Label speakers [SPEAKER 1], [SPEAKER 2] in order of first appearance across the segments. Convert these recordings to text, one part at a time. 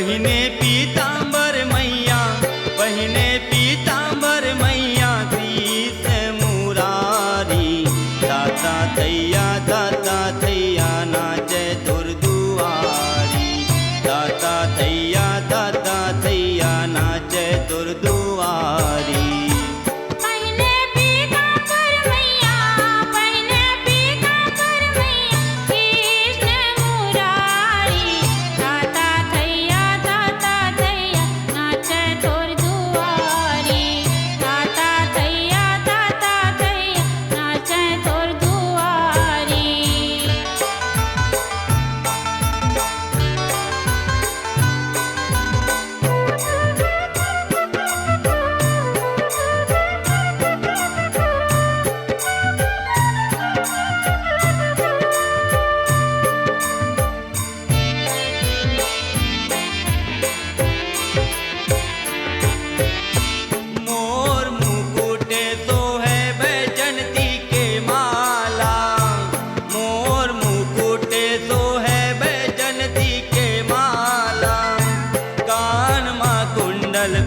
[SPEAKER 1] पहिने पीतांबर मैया, पहिने पीतांबर मैया, कृष्ण मुरारी। दाता थैया नाचे तोर दुआरी। दाता थैया नाचे तोर दुआरी।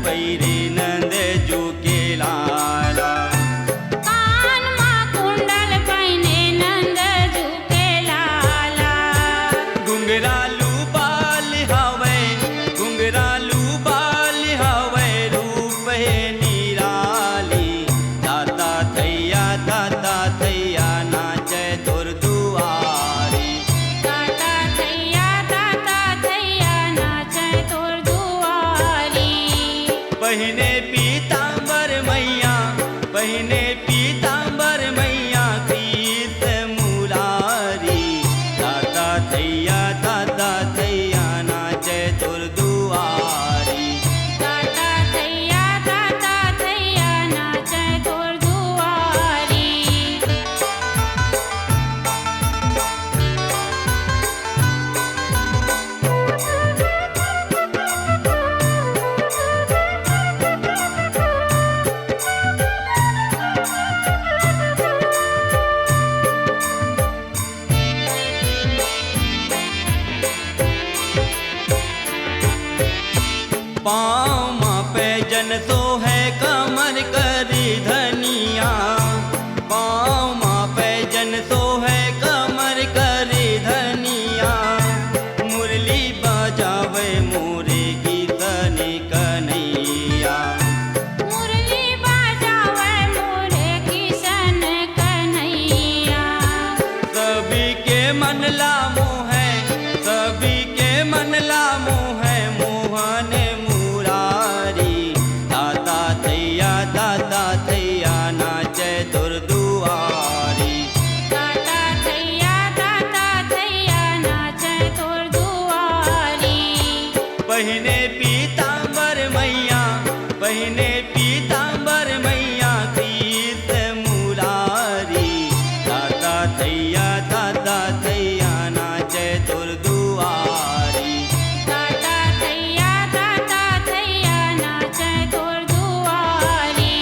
[SPEAKER 1] पैरे नंद जो के लाला।
[SPEAKER 2] कान मां कुंडल पहिने नंद जो के लाला।
[SPEAKER 1] घुंघरालू बाल हवे, घुंघरालू बाल हवे, रूप है निराली। दाता थैया नाचे तोर दुआरी।
[SPEAKER 2] दाता थैया नाचे तोर दुआरी।
[SPEAKER 1] पहिने पीतांबर मैया, पहिने पीतांबर मैया, कृष्ण मुरारी। दाता थैया नाचे तोर दुआरी।
[SPEAKER 2] दाता थैया नाचे तोर दुआरी।
[SPEAKER 1] पाँव माँ पे जन तो है कमर करी धनिया। पाँव माँ पे जन तो है कमर करी धनिया। मुरली बजावे मोरे कीर्तन कन्हैया।
[SPEAKER 2] मुरली बजावे मोरे किशन कन्हैया।
[SPEAKER 1] सभी के मन लामो है, सभी के मन लामो है, मोहन मुरारी। दाता थैया नाचे तोर दुआरी।
[SPEAKER 2] दाता थैया नाचे तोर दुआरी।
[SPEAKER 1] पहिने पीतांबर मैया, पहिने पीतांबर मैया, कृष्ण मुरारी। दाता थैया नाचे तोर दुआरी।
[SPEAKER 2] दाता थैया नाचे तोर दुआरी।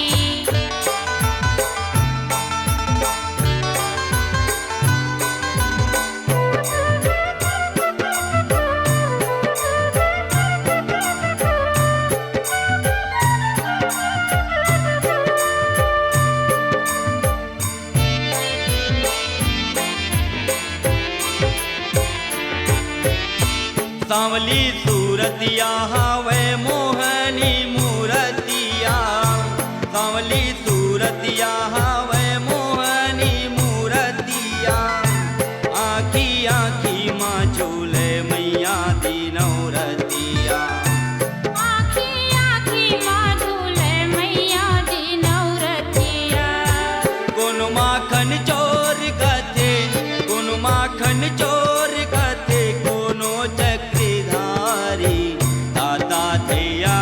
[SPEAKER 1] सांवली सूरतिया हवे मोहनी मूरतिया। सांवली सूरतिया हवे मोहनी मूरतिया। आखी आखी माँ झूले मैया दीनौरतिया।
[SPEAKER 2] आखी आखी माँ झूले मैया दीनौरतिया।
[SPEAKER 1] कोनो माखन चोर कथे, कोनो माखन चोर कथे, कोनो चक्रधारी। दाता थैया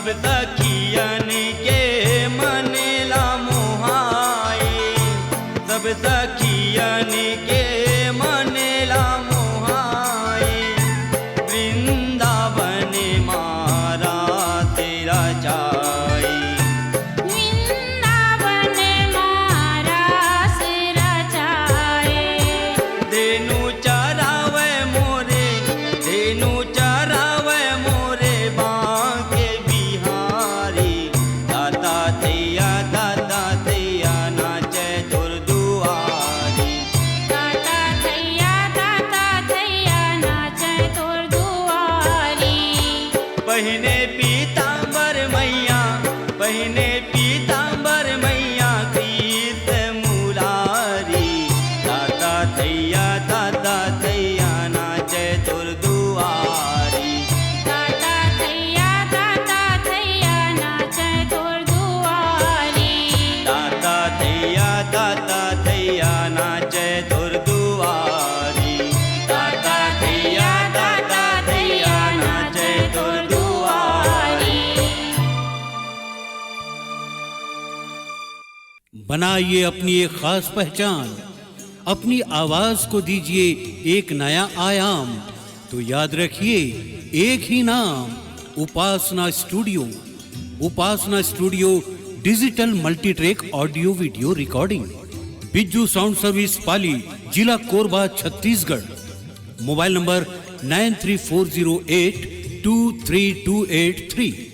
[SPEAKER 1] सब सखियन के मनेला मोहाए, सब सखियन के मनेला मोहाए, वृंदावन मारा तेरा जाए,
[SPEAKER 2] वृंदावन मारा सिरा जाए।
[SPEAKER 1] देनु चरावे मोरे, देनु चरावे मोरे बांके बिहारी, दाता थैया नाचे तोर दुआरी,
[SPEAKER 2] दाता थैया नाचे तोर दुआरी।
[SPEAKER 1] पहिने पीतांबर मैया, पहिने पीतांबर मैया कृत मुरारी, दाता थैया नाचे तोर दुआरी,
[SPEAKER 2] दाता थैया नाचे तोर दुआरी।
[SPEAKER 1] दाता थैया नाचे तोर दुआरी, दाता थैया नाचे तोर दुआरी।
[SPEAKER 3] बनाइए अपनी एक खास पहचान, अपनी आवाज को दीजिए एक नया आयाम। तो याद रखिए एक ही नाम, Upasana studio. Upasana studio digital multitrack audio video recording, Bijju sound service Pali, जिला कोरबा, छत्तीसगढ़। Mobile number 9340823283।